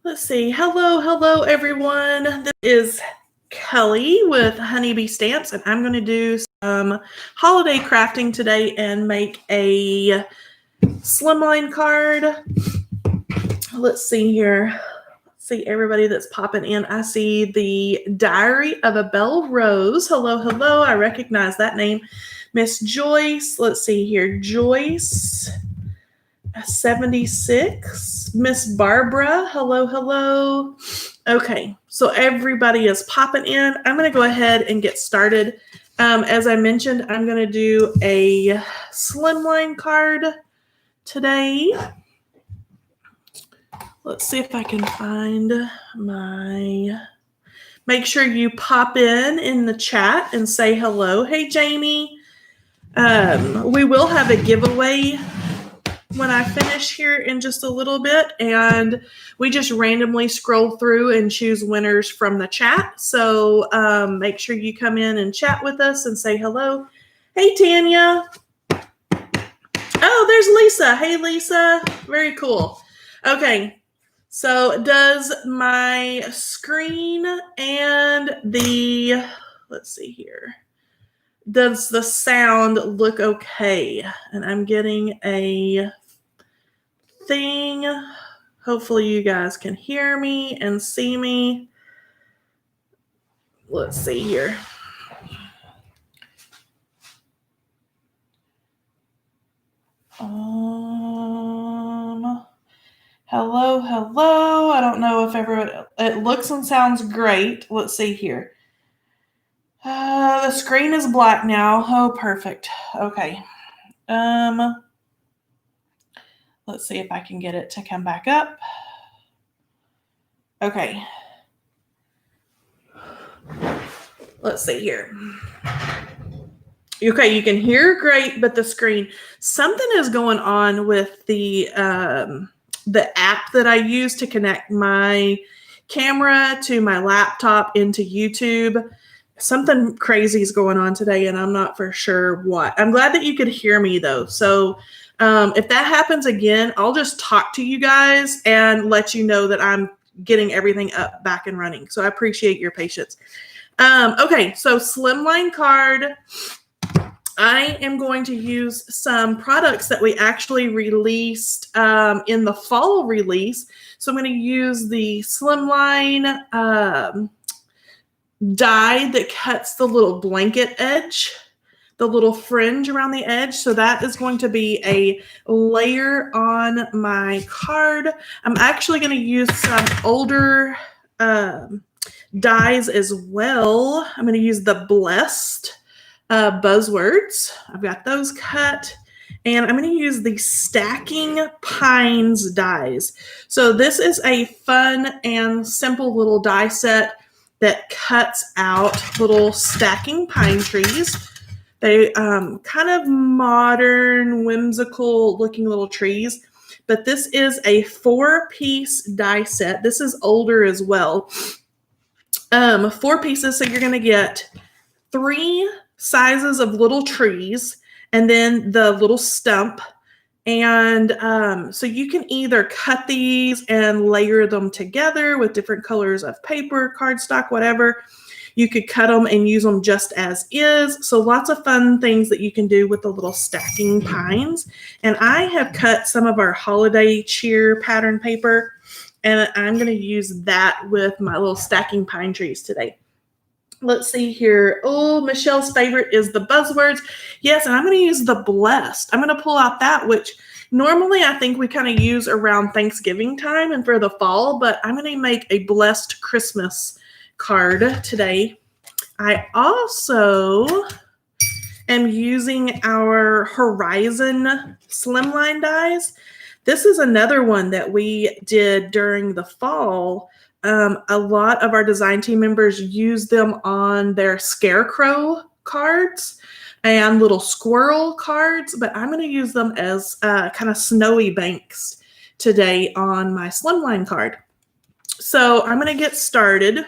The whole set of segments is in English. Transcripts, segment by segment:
Let's see. Hello, everyone. This is Kelly with Honeybee Stamps, and I'm going to do some holiday crafting today and make a slimline card. Let's see here. See everybody that's popping in. I see the Diary of a Belle Rose. Hello. I recognize that name. Miss Joyce. Let's see here. Joyce 76. Miss Barbara. Hello. Okay, so everybody is popping in. I'm going to go ahead and get started. As I mentioned, I'm going to do a slimline card today. Let's see if I can find my... Make sure you pop in the chat and say hello. Hey, Jamie. We will have a giveaway when I finish here in just a little bit, and we just randomly scroll through and choose winners from the chat. So make sure you come in and chat with us and say hello. Hey, Tanya. Oh, there's Lisa. Hey, Lisa. Very cool. Okay. So does my screen and let's see here. Does the sound look okay? And I'm getting a thing. Hopefully you guys can hear me and see me. Let's see here. Hello. I don't know if everyone, it looks and sounds great. Let's see here. The screen is black now. Oh, perfect. Okay. Let's see if I can get it to come back up. Okay. Let's see here. Okay, you can hear great, but the screen, something is going on with the app that I use to connect my camera to my laptop into YouTube. Something crazy is going on today, and I'm not for sure what. I'm glad that you could hear me, though. So if that happens again, I'll just talk to you guys and let you know that I'm getting everything up, back and running. So I appreciate your patience. Okay, so slimline card. I am going to use some products that we actually released in the fall release. So I'm going to use the slimline die that cuts the little blanket edge, the little fringe around the edge. So that is going to be a layer on my card. I'm actually going to use some older dies as well. I'm going to use the Blessed Buzzwords. I've got those cut. And I'm going to use the Stacking Pines dies. So this is a fun and simple little die set that cuts out little stacking pine trees. They kind of modern, whimsical looking little trees. But this is a 4-piece die set. This is older as well. 4 pieces, so you're going to get 3 sizes of little trees and then the little stump. And so you can either cut these and layer them together with different colors of paper, cardstock, whatever. You could cut them and use them just as is. So lots of fun things that you can do with the little stacking pines. And I have cut some of our holiday cheer pattern paper, and I'm going to use that with my little stacking pine trees today. Let's see here. Oh, Michelle's favorite is the Buzzwords. Yes, and I'm going to use the Blessed. I'm going to pull out that, which normally I think we kind of use around Thanksgiving time and for the fall, but I'm going to make a Blessed Christmas card today. I also am using our Horizon Slimline dies. This is another one that we did during the fall. A lot of our design team members use them on their scarecrow cards and little squirrel cards, but I'm going to use them as kind of snowy banks today on my slimline card. So I'm going to get started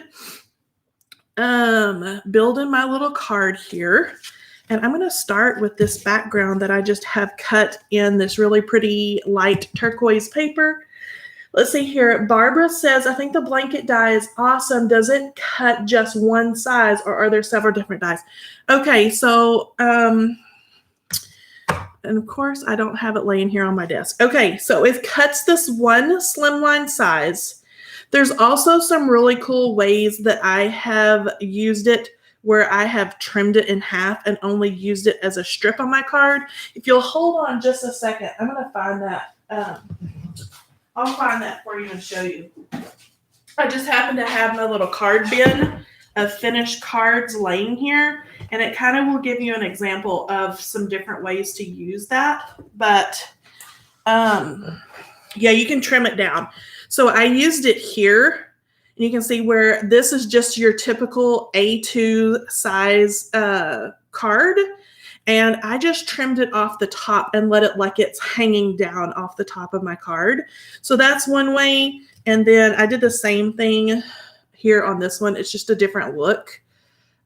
building my little card here. And I'm going to start with this background that I just have cut in this really pretty light turquoise paper. Let's see here. Barbara says, I think the blanket die is awesome. Does it cut just one size or are there several different dies? Okay, so, and of course I don't have it laying here on my desk. Okay, so it cuts this one slimline size. There's also some really cool ways that I have used it where I have trimmed it in half and only used it as a strip on my card. If you'll hold on just a second, I'm going to find that. I'll find that for you and show you. I just happen to have my little card bin of finished cards laying here, and it kind of will give you an example of some different ways to use that. But yeah, you can trim it down. So I used it here, and you can see where this is just your typical A2 size card. And I just trimmed it off the top and let it like it's hanging down off the top of my card. So that's one way. And then I did the same thing here on this one. It's just a different look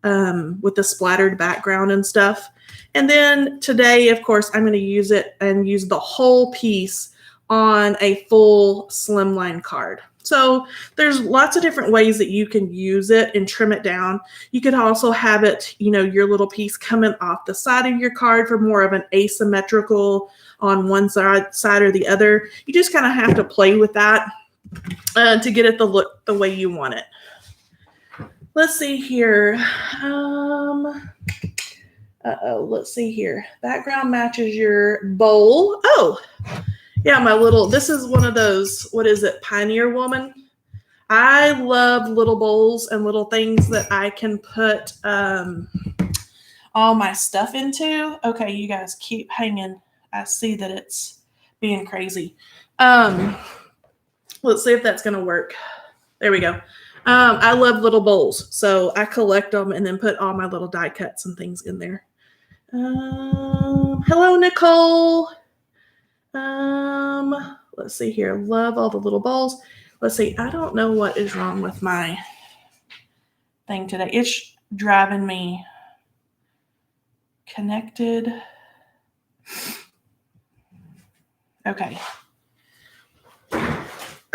with the splattered background and stuff. And then today, of course, I'm going to use it and use the whole piece on a full slimline card. So there's lots of different ways that you can use it and trim it down. You could also have it, you know, your little piece coming off the side of your card for more of an asymmetrical on one side or the other. You just kind of have to play with that to get it the look the way you want it. Let's see here. Let's see here. Background matches your bowl. Oh, yeah, my little, this is one of those, what is it, Pioneer Woman? I love little bowls and little things that I can put all my stuff into. Okay, you guys keep hanging. I see that it's being crazy. Let's see if that's going to work. There we go. I love little bowls, so I collect them and then put all my little die cuts and things in there. Hello, Nicole. Let's see here. Love all the little balls. Let's see. I don't know what is wrong with my thing today. It's driving me connected. Okay.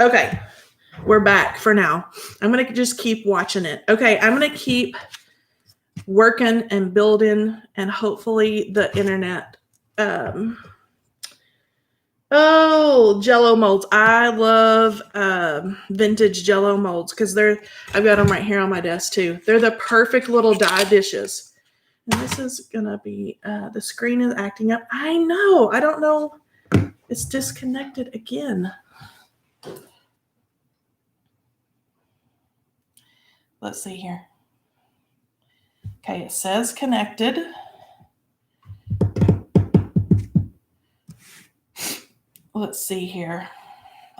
Okay. We're back for now. I'm going to just keep watching it. Okay. I'm going to keep working and building and hopefully the internet, oh, Jello molds. I love vintage Jello molds because I've got them right here on my desk too. They're the perfect little die dishes. And this is going to be, the screen is acting up. I know. I don't know. It's disconnected again. Let's see here. Okay, it says connected. Let's see here.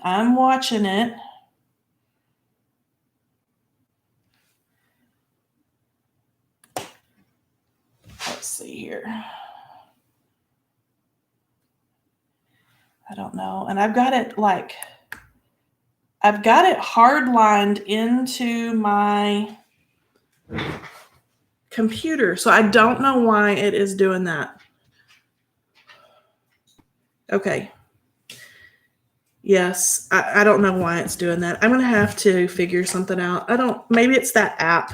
I'm watching it. Let's see here. I don't know. And I've got it hard lined into my computer. So I don't know why it is doing that. Okay. Yes, I don't know why it's doing that. I'm going to have to figure something out. Maybe it's that app.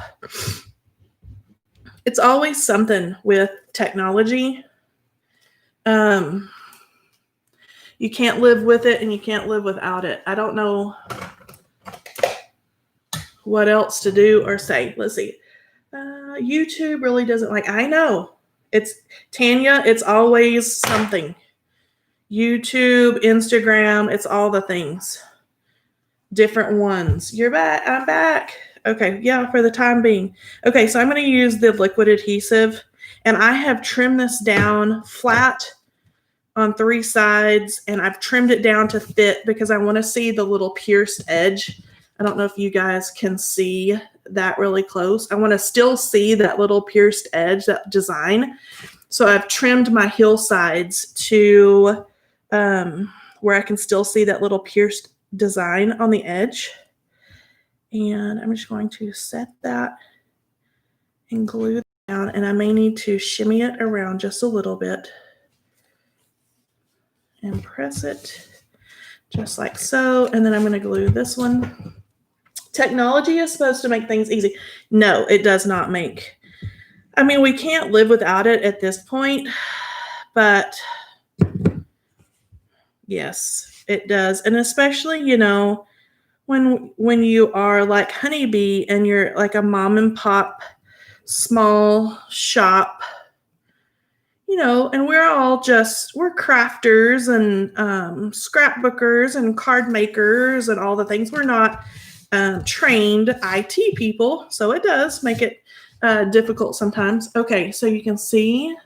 It's always something with technology. You can't live with it and you can't live without it. I don't know what else to do or say. Let's see. YouTube really doesn't I know. It's Tanya. It's always something. YouTube, Instagram, it's all the things. Different ones. You're back. I'm back. Okay. Yeah, for the time being. Okay, so I'm going to use the liquid adhesive. And I have trimmed this down flat on 3 sides. And I've trimmed it down to fit because I want to see the little pierced edge. I don't know if you guys can see that really close. I want to still see that little pierced edge, that design. So I've trimmed my hillsides to where I can still see that little pierced design on the edge. And I'm just going to set that and glue it down. And I may need to shimmy it around just a little bit and press it just like so. And then I'm going to glue this one. Technology is supposed to make things easy. No, it does not make. I mean, we can't live without it at this point, but yes, it does. And especially, you know, when you are like Honeybee and you're like a mom and pop small shop, you know, and we're crafters and scrapbookers and card makers and all the things. We're not trained IT people, so it does make it difficult sometimes. Okay, so you can see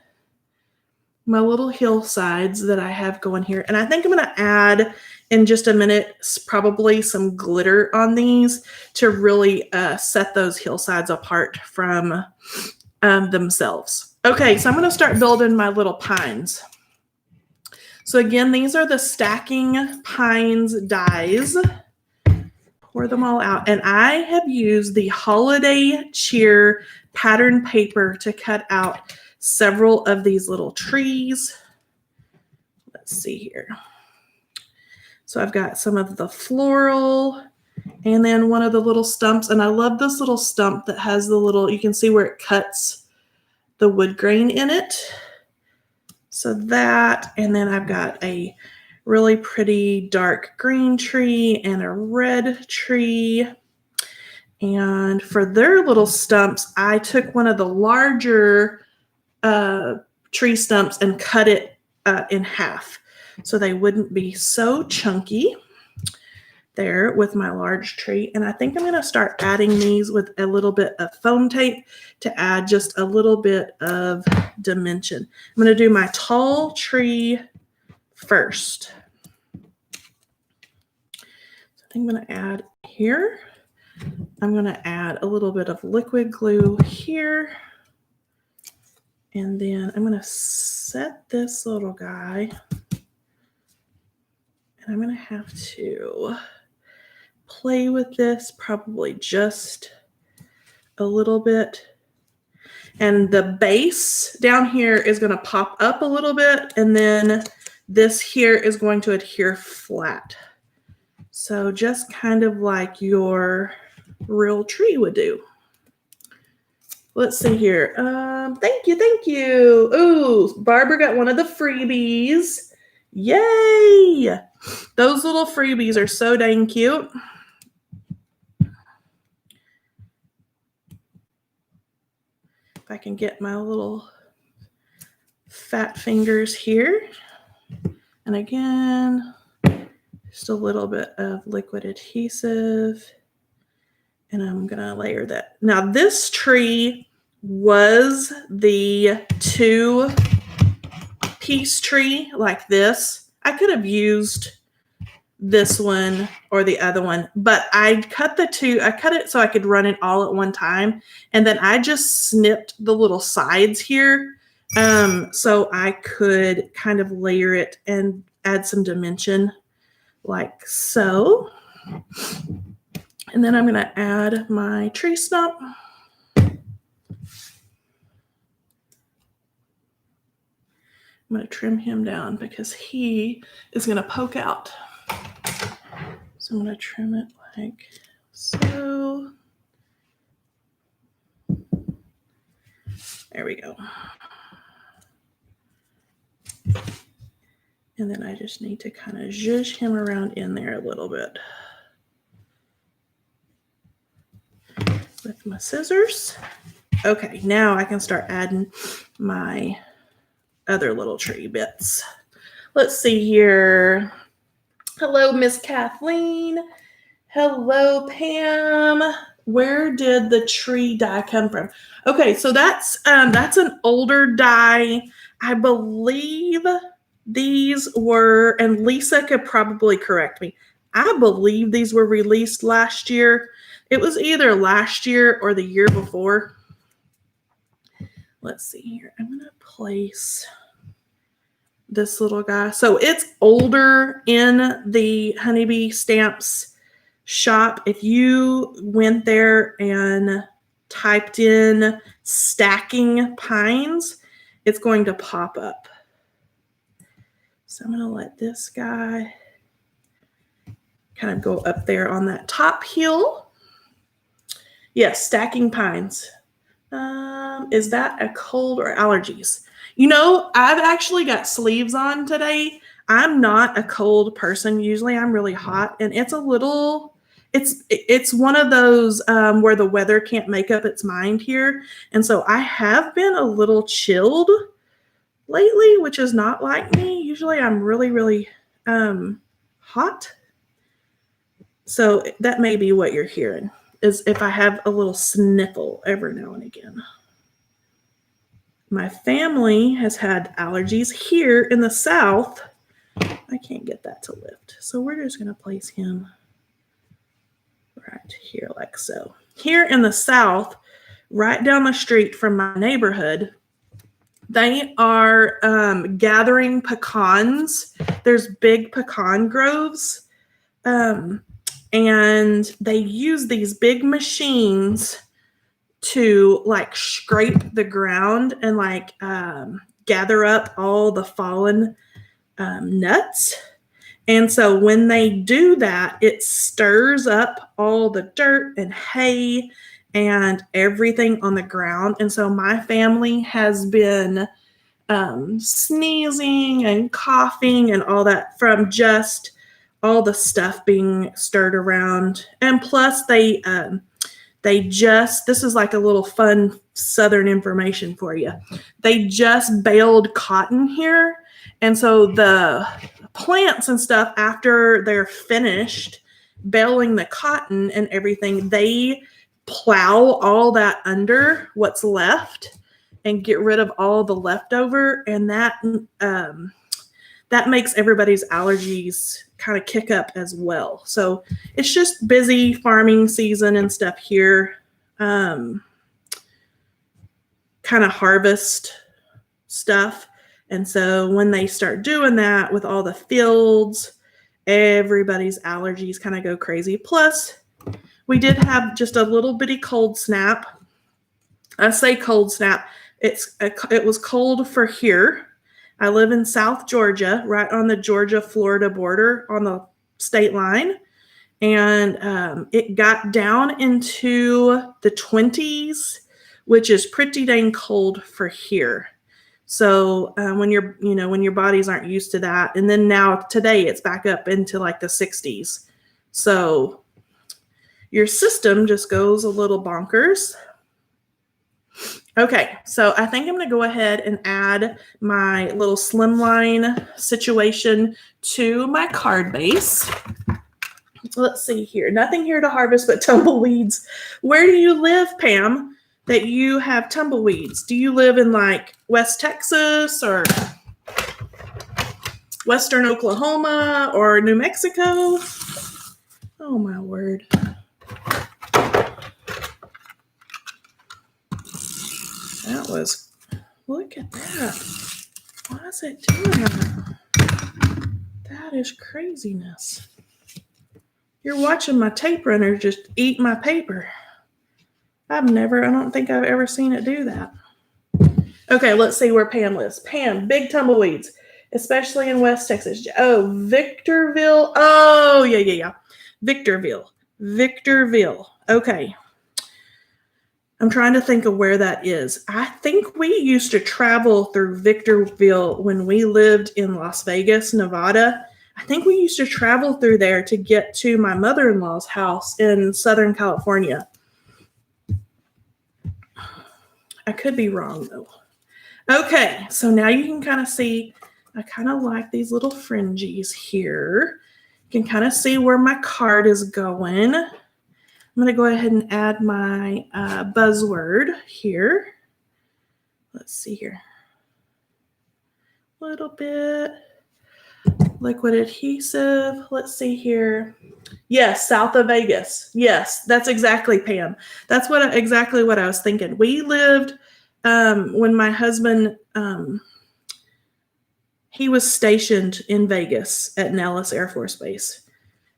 my little hillsides that I have going here. And I think I'm going to add in just a minute probably some glitter on these to really set those hillsides apart from themselves. Okay, so I'm going to start building my little pines. So again, these are the Stacking Pines dies. Pour them all out. And I have used the Holiday Cheer pattern paper to cut out several of these little trees. Let's see here. So I've got some of the floral and then one of the little stumps. And I love this little stump that has the little, you can see where it cuts the wood grain in it. So that, and then I've got a really pretty dark green tree and a red tree. And for their little stumps, I took one of the larger tree stumps and cut it in half so they wouldn't be so chunky there with my large tree. And I think I'm going to start adding these with a little bit of foam tape to add just a little bit of dimension. I'm going to do my tall tree first. So I think I'm going to add here. I'm going to add a little bit of liquid glue here. And then I'm going to set this little guy. And I'm going to have to play with this probably just a little bit. And the base down here is going to pop up a little bit. And then this here is going to adhere flat. So just kind of like your real tree would do. Let's see here. Thank you, thank you. Ooh, Barbara got one of the freebies. Yay! Those little freebies are so dang cute. If I can get my little fat fingers here. And again, just a little bit of liquid adhesive. And I'm going to layer that. Now, this tree was the 2-piece tree like this. I could have used this one or the other one, but I cut it so I could run it all at one time. And then I just snipped the little sides here so I could kind of layer it and add some dimension like so. And then I'm going to add my tree stump. I'm going to trim him down because he is going to poke out. So I'm going to trim it like so. There we go. And then I just need to kind of zhuzh him around in there a little bit with my scissors. Okay, now I can start adding my other little tree bits. Let's see here. Hello, Miss Kathleen. Hello, Pam. Where did the tree die come from? Okay, so that's an older die. I believe these were, and Lisa could probably correct me, I believe these were released last year. It was either last year or the year before. Let's see here. I'm going to place this little guy. So it's older in the Honeybee Stamps shop. If you went there and typed in Stacking Pines, it's going to pop up. So I'm going to let this guy kind of go up there on that top hill. Yes, stacking pines. Is that a cold or allergies? You know, I've actually got sleeves on today. I'm not a cold person. Usually I'm really hot, and it's one of those where the weather can't make up its mind here. And so I have been a little chilled lately, which is not like me. Usually I'm really, really hot. So that may be what you're hearing, is if I have a little sniffle every now and again. My family has had allergies here in the South. I can't get that to lift. So we're just going to place him right here like so. Here in the South, right down the street from my neighborhood, they are gathering pecans. There's big pecan groves. And they use these big machines to like scrape the ground and like gather up all the fallen nuts. And so when they do that, it stirs up all the dirt and hay and everything on the ground. And so my family has been sneezing and coughing and all that from just all the stuff being stirred around. And plus this is like a little fun Southern information for you. They just baled cotton here. And so the plants and stuff, after they're finished baling the cotton and everything, they plow all that under what's left and get rid of all the leftover. And that makes everybody's allergies kind of kick up as well. So it's just busy farming season and stuff here. Kind of harvest stuff. And so when they start doing that with all the fields, everybody's allergies kind of go crazy. Plus, we did have just a little bitty cold snap. I say cold snap. It was cold for here. I live in South Georgia, right on the Georgia-Florida border on the state line. And it got down into the 20s, which is pretty dang cold for here. So when your bodies aren't used to that, and then now today it's back up into like the 60s. So your system just goes a little bonkers. Okay, so I think I'm going to go ahead and add my little slimline situation to my card base. Let's see here. Nothing here to harvest but tumbleweeds. Where do you live, Pam, that you have tumbleweeds? Do you live in like West Texas or Western Oklahoma or New Mexico? Oh, my word. Look at that. Why is it doing that? That is craziness. You're watching my tape runner just eat my paper. I don't think I've ever seen it do that. Okay, let's see where Pam lives. Pam, big tumbleweeds, especially in West Texas. Oh, Victorville. Oh, yeah. Victorville. Okay. I'm trying to think of where that is. I think we used to travel through Victorville when we lived in Las Vegas, Nevada. I think we used to travel through there to get to my mother-in-law's house in Southern California. I could be wrong, though. Okay, so now you can kind of see, I kind of like these little fringes here. You can kind of see where my card is going. I'm going to go ahead and add my buzzword here. Let's see here. A little bit. Liquid adhesive. Let's see here. Yes, south of Vegas. Yes, that's exactly, Pam. That's exactly what I was thinking. We lived when my husband, he was stationed in Vegas at Nellis Air Force Base.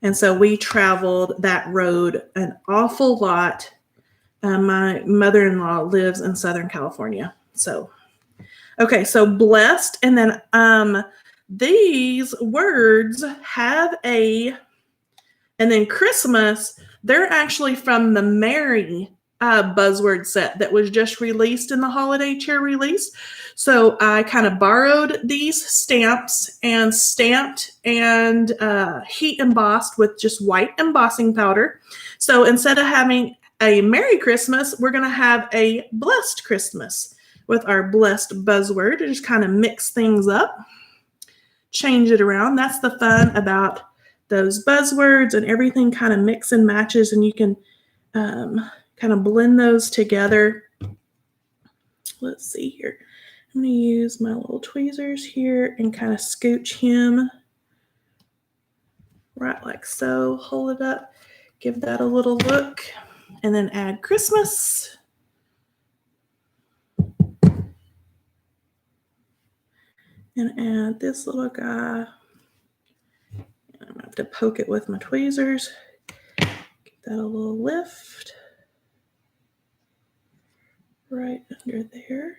And so we traveled that road an awful lot. My mother-in-law lives in Southern California. So, okay, so blessed. And then these words have an And then Christmas, they're actually from the Merry buzzword set that was just released in the holiday cheer release. So I kind of borrowed these stamps and stamped and heat embossed with just white embossing powder. So instead of having a Merry Christmas, we're going to have a Blessed Christmas with our blessed buzzword to just kind of mix things up, change it around. That's the fun about those buzzwords, and everything kind of mix and matches, and you can kind of blend those together. Let's see here. I'm going to use my little tweezers here and kind of scooch him right like so. Hold it up, give that a little look, and then add Christmas. And add this little guy. I'm going to have to poke it with my tweezers. Give that a little lift. Right under there.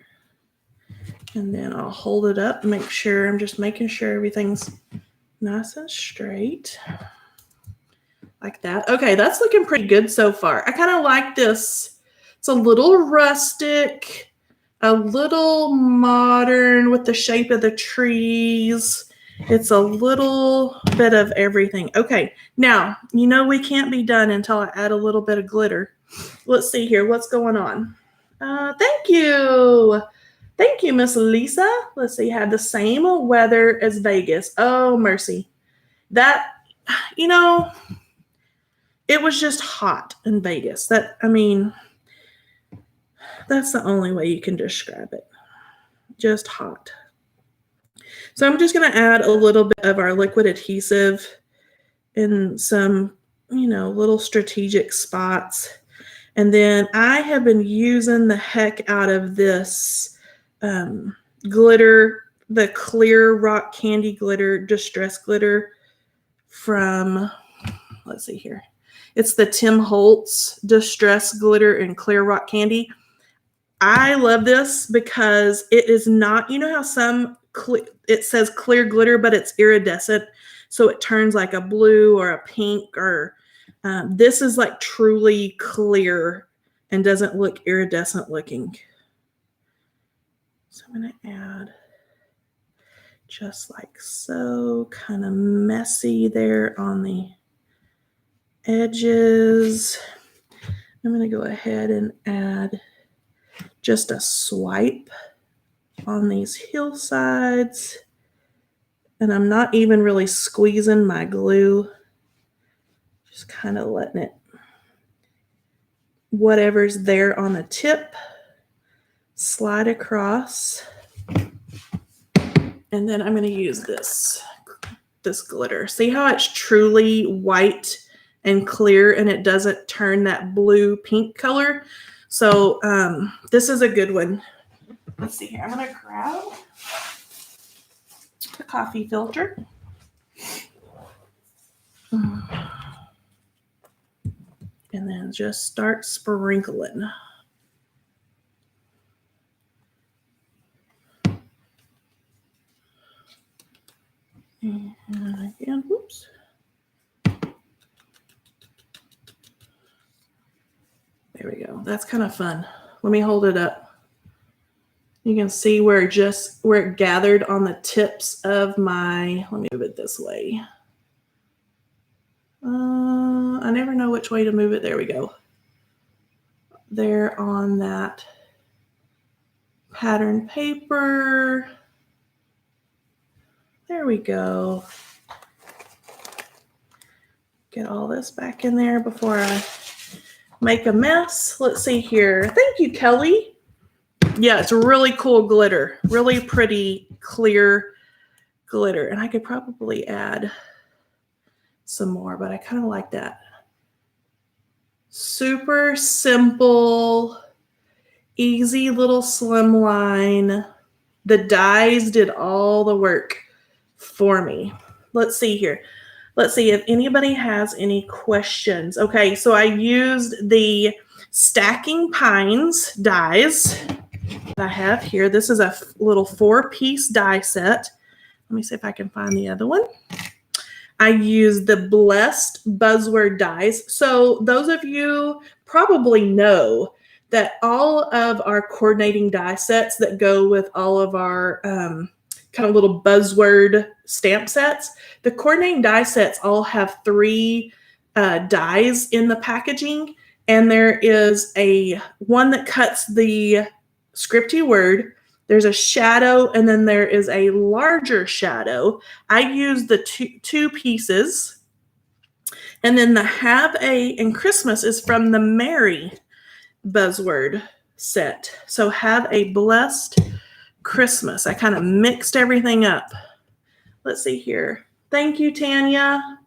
And then I'll hold it up and make sure, I'm just making sure everything's nice and straight. Like that. Okay, that's looking pretty good so far. I kind of like this. It's a little rustic, a little modern with the shape of the trees. It's a little bit of everything. Okay, now, you know we can't be done until I add a little bit of glitter. Let's see here. What's going on? Thank you. Thank you, Miss Lisa. Let's see. Had the same weather as Vegas. Oh, mercy. That, you know, it was just hot in Vegas. That's the only way you can describe it. Just hot. So I'm just going to add a little bit of our liquid adhesive in some, little strategic spots. And then I have been using the heck out of this glitter, the clear rock candy glitter, distress glitter from, let's see here. It's the Tim Holtz distress glitter in clear rock candy. I love this because it is not, you know how it says clear glitter, but it's iridescent. So it turns like a blue or a pink, or this is like truly clear and doesn't look iridescent looking. So I'm going to add just like so, kind of messy there on the edges. I'm going to go ahead and add just a swipe on these hillsides. And I'm not even really squeezing my glue. Just kind of letting it, whatever's there on the tip, slide across. And then I'm going to use this glitter. See how it's truly white and clear and it doesn't turn that blue pink color? So this is a good one. Let's see here. I'm going to grab the coffee filter. And then just start sprinkling. And again, whoops. There we go. That's kind of fun. Let me hold it up. You can see where it gathered on the tips of my, let me move it this way. I never know which way to move it. There we go. There on that pattern paper. There we go. Get all this back in there before I make a mess. Let's see here. Thank you, Kelly. Yeah, it's really cool glitter. Really pretty, clear glitter. And I could probably add some more, but I kind of like that. Super simple, easy little slim line. The dies did all the work for me. Let's see here. Let's see if anybody has any questions. Okay, so I used the Stacking Pines dies that I have here. This is a little 4-piece die set. Let me see if I can find the other one. I use the Blessed Buzzword dies. So those of you probably know that all of our coordinating die sets that go with all of our kind of little buzzword stamp sets, the coordinating die sets all have 3 dies in the packaging, and there is a one that cuts the scripty word. There's a shadow, and then there is a larger shadow. I use the two pieces. And then the Have a and Christmas is from the Merry buzzword set. So Have a Blessed Christmas. I kind of mixed everything up. Let's see here. Thank you, Tanya.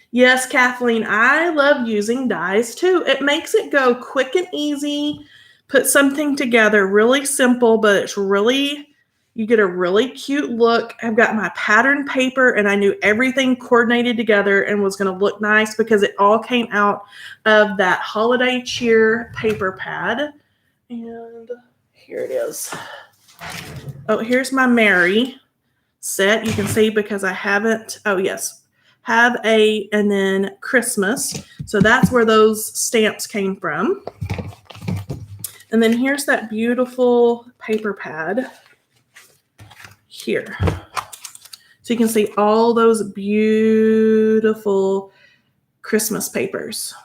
Yes, Kathleen, I love using dies too. It makes it go quick and easy. Put something together really simple, but it's really, you get a really cute look. I've got my pattern paper, and I knew everything coordinated together and was going to look nice because it all came out of that Holiday Cheer paper pad. And here it is. Oh, here's my Merry set. You can see because I haven't, oh yes, Have a and then Christmas. So that's where those stamps came from. And then here's that beautiful paper pad here. So you can see all those beautiful Christmas papers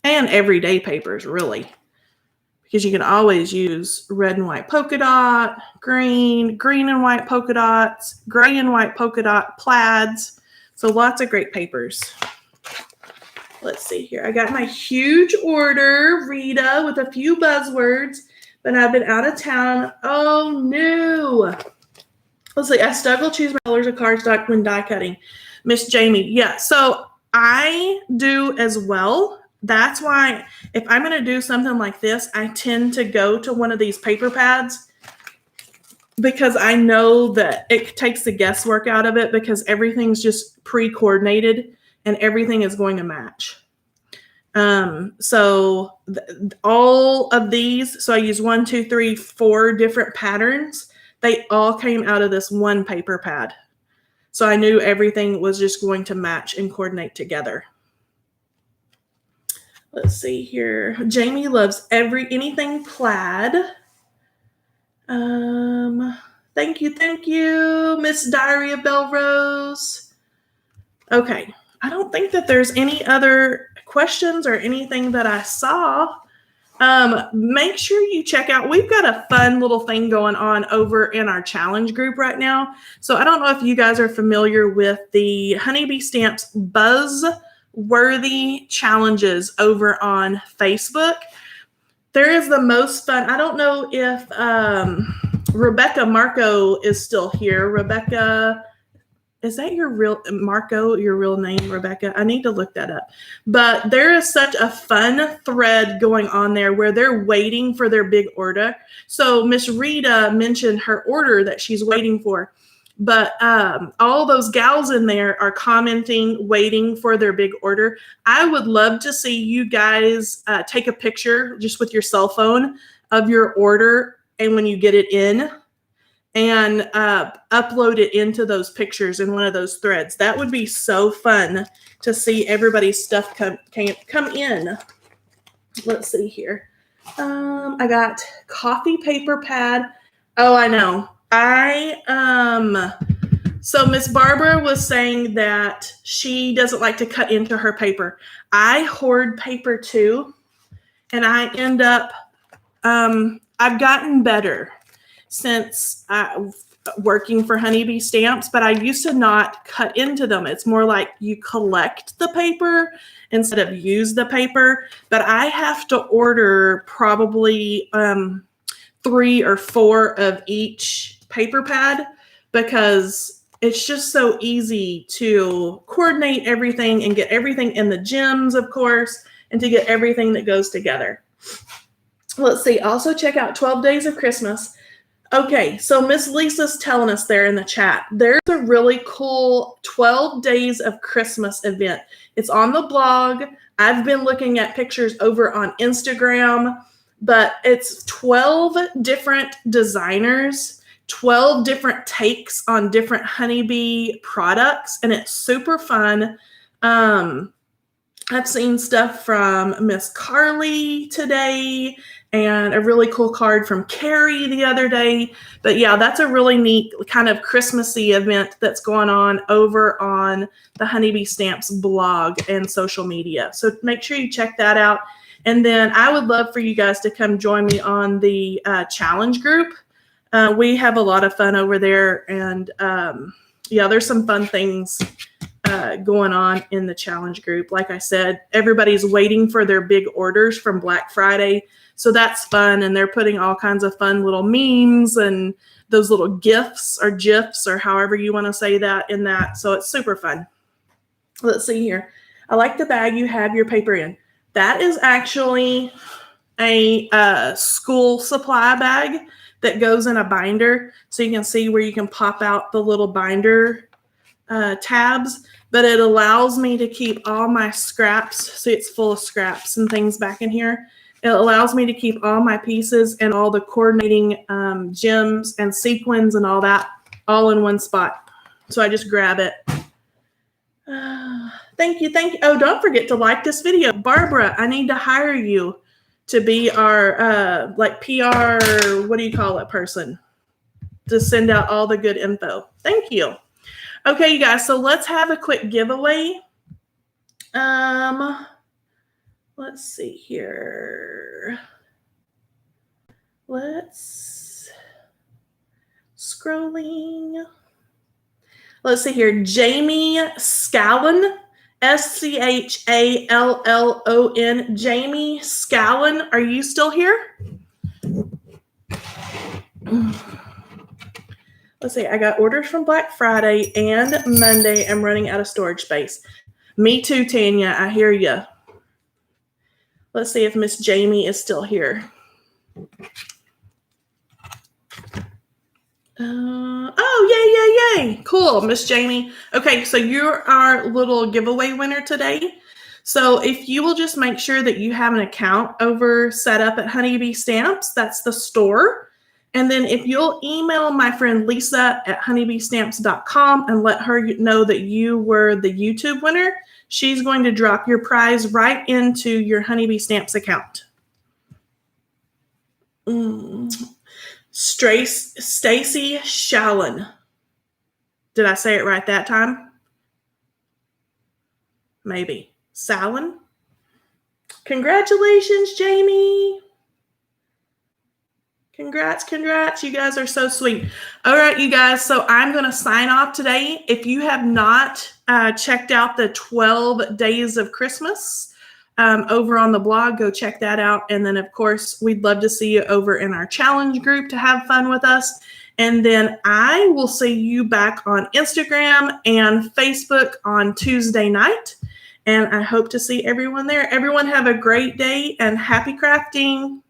and everyday papers, really, because you can always use red and white polka dot, green and white polka dots, gray and white polka dot plaids. So lots of great papers. Let's see here. I got my huge order, Rita, with a few buzzwords, but I've been out of town. Oh, no. Let's see. I struggle to choose my colors of cardstock when die cutting. Miss Jamie. Yeah, so I do as well. That's why if I'm going to do something like this, I tend to go to one of these paper pads because I know that it takes the guesswork out of it because everything's just pre-coordinated and everything is going to match. So all of these, so I use 1, 2, 3, 4 different patterns. They all came out of this one paper pad. So I knew everything was just going to match and coordinate together. Let's see here. Jamie loves anything plaid. Thank you, Miss Diary of Belrose. Okay, I don't think that there's any other questions or anything that I saw. Make sure you check out, we've got a fun little thing going on over in our challenge group right now. So I don't know if you guys are familiar with the Honeybee Stamps Buzz-worthy challenges over on Facebook. There is the most fun. I don't know if Rebecca Marco is still here. Rebecca, is that your real name, Rebecca? I need to look that up. But there is such a fun thread going on there where they're waiting for their big order. So Miss Rita mentioned her order that she's waiting for. But all those gals in there are commenting, waiting for their big order. I would love to see you guys take a picture just with your cell phone of your order and when you get it in and upload it into those pictures in one of those threads. That would be so fun to see everybody's stuff come in. Let's see here. I got coffee paper pad. Oh, I know. So Miss Barbara was saying that she doesn't like to cut into her paper. I hoard paper too, and I end up, I've gotten better since working for Honeybee Stamps, but I used to not cut into them. It's more like you collect the paper instead of use the paper, but I have to order probably 3 or 4 of each paper pad because it's just so easy to coordinate everything and get everything in the gems, of course, and to get everything that goes together. Let's see. Also check out 12 Days of Christmas. Okay, so Miss Lisa's telling us there in the chat, there's a really cool 12 Days of Christmas event. It's on the blog. I've been looking at pictures over on Instagram, but it's 12 different designers, 12 different takes on different honeybee products, and it's super fun. I've seen stuff from Miss Carly today and a really cool card from Carrie the other day. But yeah, that's a really neat kind of Christmassy event that's going on over on the Honeybee Stamps blog and social media. So make sure you check that out. And then I would love for you guys to come join me on the challenge group. We have a lot of fun over there. And yeah, there's some fun things going on in the challenge group. Like I said, everybody's waiting for their big orders from Black Friday. So that's fun. And they're putting all kinds of fun little memes and those little GIFs or GIFs or however you want to say that in that. So it's super fun. Let's see here. I like the bag you have your paper in. That is actually a school supply bag that goes in a binder. So you can see where you can pop out the little binder tabs, but it allows me to keep all my scraps. See, it's full of scraps and things back in here. It allows me to keep all my pieces and all the coordinating gems and sequins and all that all in one spot. So I just grab it. Thank you. Thank you. Oh, don't forget to like this video. Barbara, I need to hire you to be our like PR, what do you call it, person to send out all the good info. Thank you. Okay, you guys, so let's have a quick giveaway. Let's see here. Scrolling. Let's see here. Jamie Scallon, Schallon. Jamie Scallon, are you still here? Let's see. I got orders from Black Friday and Monday. I'm running out of storage space. Me too, Tanya. I hear you. Let's see if Miss Jamie is still here. Oh, yay. Cool, Miss Jamie. Okay, so you're our little giveaway winner today. So if you will just make sure that you have an account set up at Honeybee Stamps, that's the store. And then if you'll email my friend Lisa at honeybeestamps.com and let her know that you were the YouTube winner, she's going to drop your prize right into your Honeybee Stamps account. Stacy Shallon. Did I say it right that time? Maybe. Shallon? Congratulations, Jamie. Congrats. You guys are so sweet. All right, you guys. So I'm going to sign off today. If you have not checked out the 12 Days of Christmas over on the blog, go check that out. And then, of course, we'd love to see you over in our challenge group to have fun with us. And then I will see you back on Instagram and Facebook on Tuesday night. And I hope to see everyone there. Everyone have a great day and happy crafting.